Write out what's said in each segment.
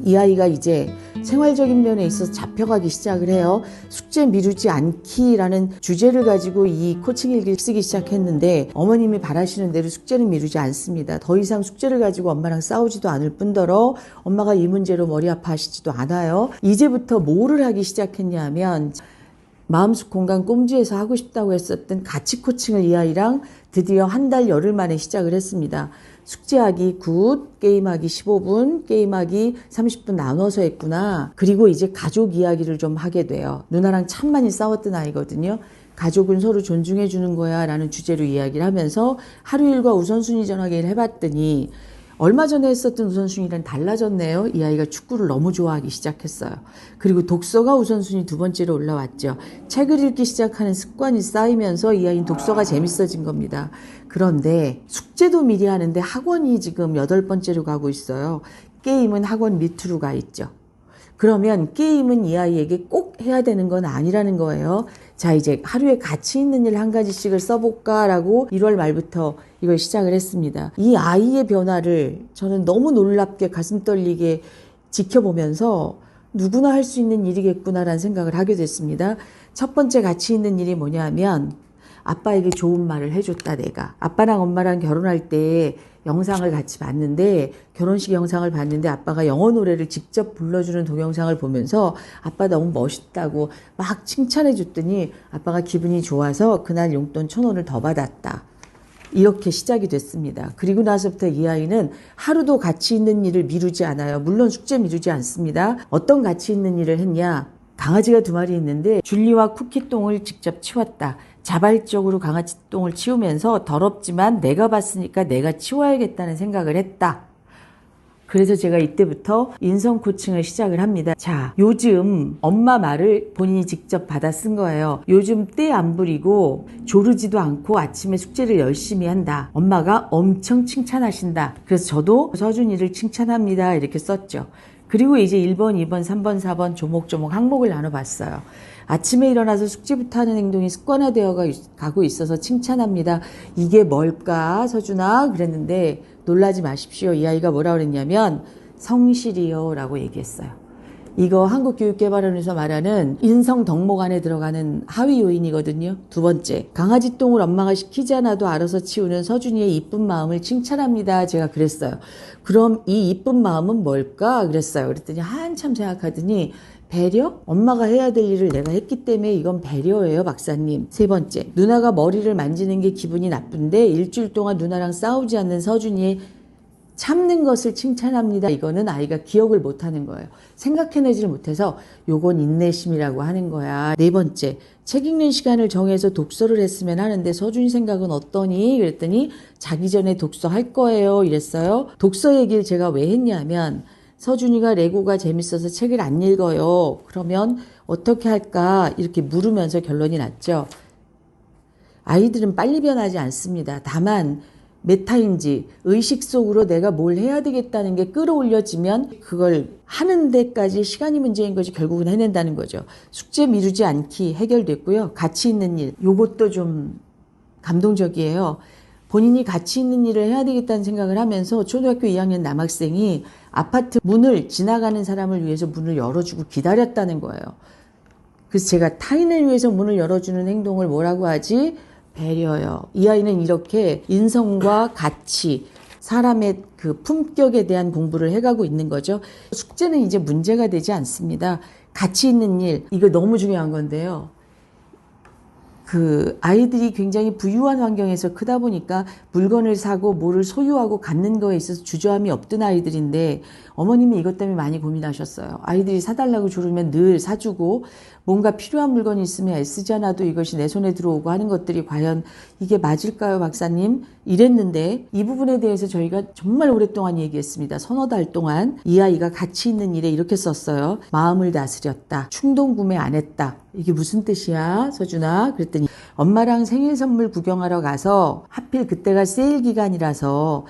이 아이가 이제 생활적인 면에 있어서 잡혀가기 시작을 해요. 숙제 미루지 않기라는 주제를 가지고 이 코칭 일기를 쓰기 시작했는데 어머님이 바라시는 대로 숙제는 미루지 않습니다. 더 이상 숙제를 가지고 엄마랑 싸우지도 않을 뿐더러 엄마가 이 문제로 머리 아파하시지도 않아요. 이제부터 뭐를 하기 시작했냐 하면 마음속 공간 꼼지에서 하고 싶다고 했었던 가치 코칭을 이 아이랑 드디어 한 달 열흘 만에 시작을 했습니다. 숙제하기 9, 게임하기 15분, 게임하기 30분 나눠서 했구나. 그리고 이제 가족 이야기를 좀 하게 돼요. 누나랑 참 많이 싸웠던 아이거든요. 가족은 서로 존중해 주는 거야 라는 주제로 이야기를 하면서 하루 일과 우선순위 전화기를 해봤더니 얼마 전에 했었던 우선순위랑 달라졌네요. 이 아이가 축구를 너무 좋아하기 시작했어요. 그리고 독서가 우선순위 두 번째로 올라왔죠. 책을 읽기 시작하는 습관이 쌓이면서 이 아이는 독서가 재밌어진 겁니다. 그런데 숙제도 미리 하는데 학원이 지금 8번째로 가고 있어요. 게임은 학원 밑으로 가 있죠. 그러면 게임은 이 아이에게 꼭 해야 되는 건 아니라는 거예요. 자, 이제 하루에 가치 있는 일 한 가지씩을 써볼까라고 1월 말부터 이걸 시작을 했습니다. 이 아이의 변화를 저는 너무 놀랍게 가슴 떨리게 지켜보면서 누구나 할 수 있는 일이겠구나라는 생각을 하게 됐습니다. 첫 번째 가치 있는 일이 뭐냐면 아빠에게 좋은 말을 해줬다 내가. 아빠랑 엄마랑 결혼할 때 영상을 같이 봤는데 결혼식 영상을 봤는데 아빠가 영어 노래를 직접 불러주는 동영상을 보면서 아빠 너무 멋있다고 막 칭찬해 줬더니 아빠가 기분이 좋아서 그날 용돈 1,000원을 더 받았다. 이렇게 시작이 됐습니다. 그리고 나서부터 이 아이는 하루도 가치 있는 일을 미루지 않아요. 물론 숙제 미루지 않습니다. 어떤 가치 있는 일을 했냐. 강아지가 2마리 있는데 줄리와 쿠키 똥을 직접 치웠다. 자발적으로 강아지 똥을 치우면서 더럽지만 내가 봤으니까 내가 치워야겠다는 생각을 했다. 그래서 제가 이때부터 인성 코칭을 시작을 합니다. 자, 요즘 엄마 말을 본인이 직접 받아 쓴 거예요. 요즘 때 안 부리고 조르지도 않고 아침에 숙제를 열심히 한다. 엄마가 엄청 칭찬하신다. 그래서 저도 서준이를 칭찬합니다. 이렇게 썼죠. 그리고 이제 1번, 2번, 3번, 4번 조목조목 항목을 나눠봤어요. 아침에 일어나서 숙제부터 하는 행동이 습관화되어 가고 있어서 칭찬합니다. 이게 뭘까, 서준아? 그랬는데 놀라지 마십시오. 이 아이가 뭐라 그랬냐면 성실이요 라고 얘기했어요. 이거 한국교육개발원에서 말하는 인성 덕목 안에 들어가는 하위 요인이거든요. 2번째, 강아지 똥을 엄마가 시키지 않아도 알아서 치우는 서준이의 이쁜 마음을 칭찬합니다. 제가 그랬어요. 그럼 이 이쁜 마음은 뭘까? 그랬어요. 그랬더니 한참 생각하더니 배려? 엄마가 해야 될 일을 내가 했기 때문에 이건 배려예요, 박사님. 3번째, 누나가 머리를 만지는 게 기분이 나쁜데 일주일 동안 누나랑 싸우지 않는 서준이의 참는 것을 칭찬합니다. 이거는 아이가 기억을 못하는 거예요. 생각해내지를 못해서 요건 인내심이라고 하는 거야. 4번째, 책 읽는 시간을 정해서 독서를 했으면 하는데 서준이 생각은 어떠니? 그랬더니 자기 전에 독서할 거예요. 이랬어요. 독서 얘기를 제가 왜 했냐면 서준이가 레고가 재밌어서 책을 안 읽어요. 그러면 어떻게 할까? 이렇게 물으면서 결론이 났죠. 아이들은 빨리 변하지 않습니다. 다만 메타인지 의식 속으로 내가 뭘 해야 되겠다는 게 끌어올려지면 그걸 하는 데까지 시간이 문제인 거지 결국은 해낸다는 거죠. 숙제 미루지 않기 해결됐고요. 가치 있는 일, 요것도 좀 감동적이에요. 본인이 가치 있는 일을 해야 되겠다는 생각을 하면서 초등학교 2학년 남학생이 아파트 문을 지나가는 사람을 위해서 문을 열어주고 기다렸다는 거예요. 그래서 제가 타인을 위해서 문을 열어주는 행동을 뭐라고 하지? 배려요. 이 아이는 이렇게 인성과 가치, 사람의 그 품격에 대한 공부를 해가고 있는 거죠. 숙제는 이제 문제가 되지 않습니다. 가치 있는 일, 이거 너무 중요한 건데요. 그 아이들이 굉장히 부유한 환경에서 크다 보니까 물건을 사고 뭐를 소유하고 갖는 거에 있어서 주저함이 없던 아이들인데 어머님이 이것 때문에 많이 고민하셨어요. 아이들이 사달라고 조르면 늘 사주고 뭔가 필요한 물건이 있으면 애쓰지 않아도 이것이 내 손에 들어오고 하는 것들이 과연 이게 맞을까요, 박사님? 이랬는데 이 부분에 대해서 저희가 정말 오랫동안 얘기했습니다. 서너 달 동안 이 아이가 가치 있는 일에 이렇게 썼어요. 마음을 다스렸다. 충동 구매 안 했다. 이게 무슨 뜻이야, 서준아? 그랬더니 엄마랑 생일 선물 구경하러 가서 하필 그때가 세일 기간이라서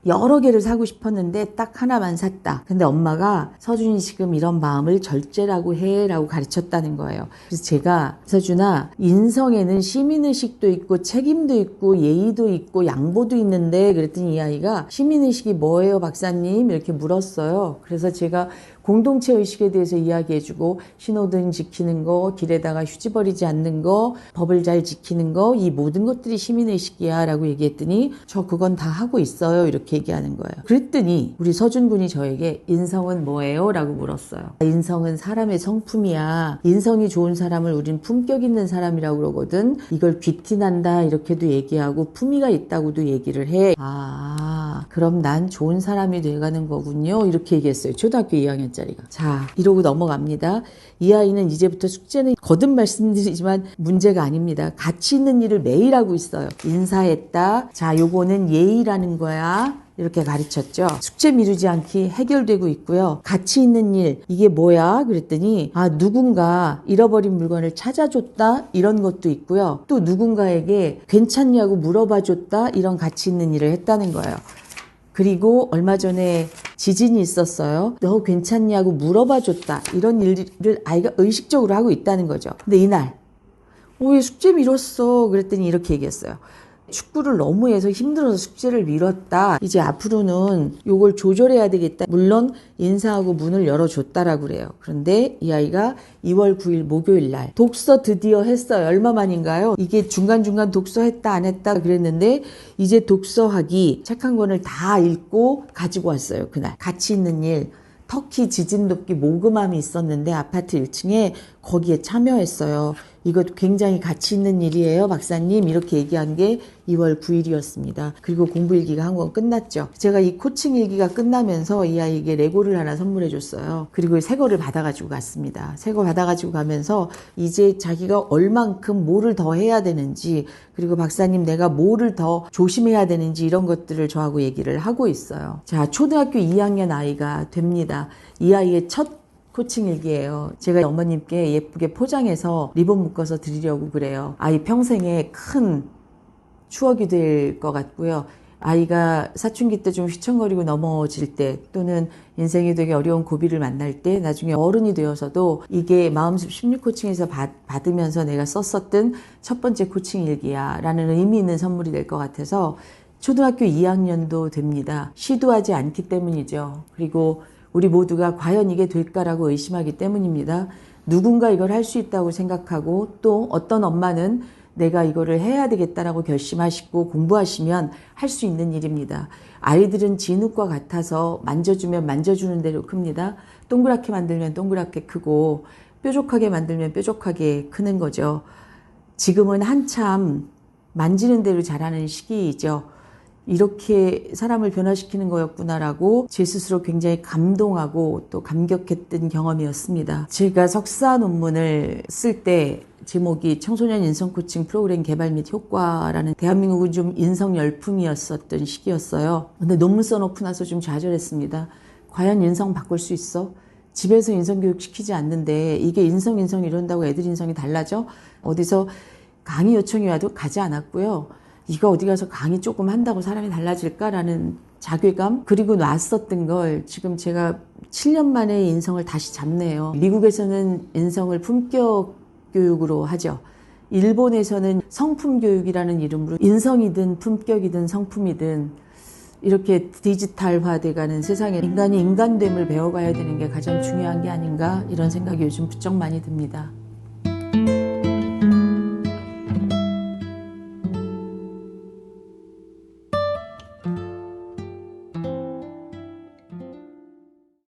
여러 개를 사고 싶었는데 딱 하나만 샀다. 근데 엄마가 서준이 지금 이런 마음을 절제라고 해 라고 가르쳤다는 거예요. 그래서 제가 서준아, 인성에는 시민의식도 있고 책임도 있고 예의도 있고 양보도 있는데, 그랬더니 이 아이가 시민의식이 뭐예요 박사님? 이렇게 물었어요. 그래서 제가 공동체 의식에 대해서 이야기해주고, 신호등 지키는 거, 길에다가 휴지 버리지 않는 거, 법을 잘 지키는 거, 이 모든 것들이 시민의식이야 라고 얘기했더니 저 그건 다 하고 있어요 이렇게 얘기하는 거예요. 그랬더니 우리 서준 군이 저에게 인성은 뭐예요? 라고 물었어요. 인성은 사람의 성품이야. 인성이 좋은 사람을 우린 품격 있는 사람이라고 그러거든. 이걸 귀티난다 이렇게도 얘기하고 품위가 있다고도 얘기를 해. 아, 그럼 난 좋은 사람이 돼가는 거군요 이렇게 얘기했어요. 초등학교 2학년짜리가. 자, 이러고 넘어갑니다. 이 아이는 이제부터 숙제는 거듭 말씀드리지만 문제가 아닙니다. 가치 있는 일을 매일 하고 있어요. 인사했다. 자, 요거는 예의라는 거야. 이렇게 가르쳤죠. 숙제 미루지 않기 해결되고 있고요. 가치 있는 일, 이게 뭐야? 그랬더니 누군가 잃어버린 물건을 찾아줬다 이런 것도 있고요. 또 누군가에게 괜찮냐고 물어봐줬다 이런 가치 있는 일을 했다는 거예요. 그리고 얼마 전에 지진이 있었어요. 너 괜찮냐고 물어봐줬다 이런 일을 아이가 의식적으로 하고 있다는 거죠. 근데 이날 왜 숙제 미뤘어? 그랬더니 이렇게 얘기했어요. 축구를 너무 해서 힘들어서 숙제를 미뤘다. 이제 앞으로는 요걸 조절해야 되겠다. 물론 인사하고 문을 열어줬다라고 그래요. 그런데 이 아이가 2월 9일 목요일 날 독서 드디어 했어요. 얼마 만인가요? 이게 중간중간 독서했다 안 했다 그랬는데 이제 독서하기 책 한 권을 다 읽고 가지고 왔어요. 그날 가치 있는 일, 터키 지진 돕기 모금함이 있었는데 아파트 1층에 거기에 참여했어요. 이것 굉장히 가치 있는 일이에요 박사님 이렇게 얘기한 게 2월 9일이었습니다. 그리고 공부 일기가 한 권 끝났죠. 제가 이 코칭 일기가 끝나면서 이 아이에게 레고를 하나 선물해 줬어요. 그리고 새 거를 받아가지고 갔습니다. 새 거 받아가지고 가면서 이제 자기가 얼만큼 뭐를 더 해야 되는지, 그리고 박사님 내가 뭐를 더 조심해야 되는지 이런 것들을 저하고 얘기를 하고 있어요. 자, 초등학교 2학년 아이가 됩니다. 이 아이의 첫 코칭 일기예요. 제가 어머님께 예쁘게 포장해서 리본 묶어서 드리려고 그래요. 아이 평생에 큰 추억이 될 것 같고요. 아이가 사춘기 때 좀 휘청거리고 넘어질 때, 또는 인생이 되게 어려운 고비를 만날 때, 나중에 어른이 되어서도 이게 마음숲 심리코칭에서 받으면서 내가 썼었던 첫 번째 코칭 일기야 라는 의미 있는 선물이 될 것 같아서 초등학교 2학년도 됩니다. 시도하지 않기 때문이죠. 그리고 우리 모두가 과연 이게 될까라고 의심하기 때문입니다. 누군가 이걸 할 수 있다고 생각하고, 또 어떤 엄마는 내가 이거를 해야 되겠다라고 결심하시고 공부하시면 할 수 있는 일입니다. 아이들은 진흙과 같아서 만져주면 만져주는 대로 큽니다. 동그랗게 만들면 동그랗게 크고 뾰족하게 만들면 뾰족하게 크는 거죠. 지금은 한참 만지는 대로 자라는 시기이죠. 이렇게 사람을 변화시키는 거였구나라고 제 스스로 굉장히 감동하고 또 감격했던 경험이었습니다. 제가 석사 논문을 쓸 때 제목이 청소년 인성 코칭 프로그램 개발 및 효과라는, 대한민국은 좀 인성 열풍이었었던 시기였어요. 근데 논문 써놓고 나서 좀 좌절했습니다. 과연 인성 바꿀 수 있어? 집에서 인성교육 시키지 않는데 이게 인성 이런다고 애들 인성이 달라져? 어디서 강의 요청이 와도 가지 않았고요. 이거 어디 가서 강의 조금 한다고 사람이 달라질까라는 자괴감, 그리고 놨었던 걸 지금 제가 7년 만에 인성을 다시 잡네요. 미국에서는 인성을 품격 교육으로 하죠. 일본에서는 성품 교육이라는 이름으로 인성이든 품격이든 성품이든 이렇게 디지털화돼가는 세상에 인간이 인간됨을 배워가야 되는 게 가장 중요한 게 아닌가, 이런 생각이 요즘 부쩍 많이 듭니다.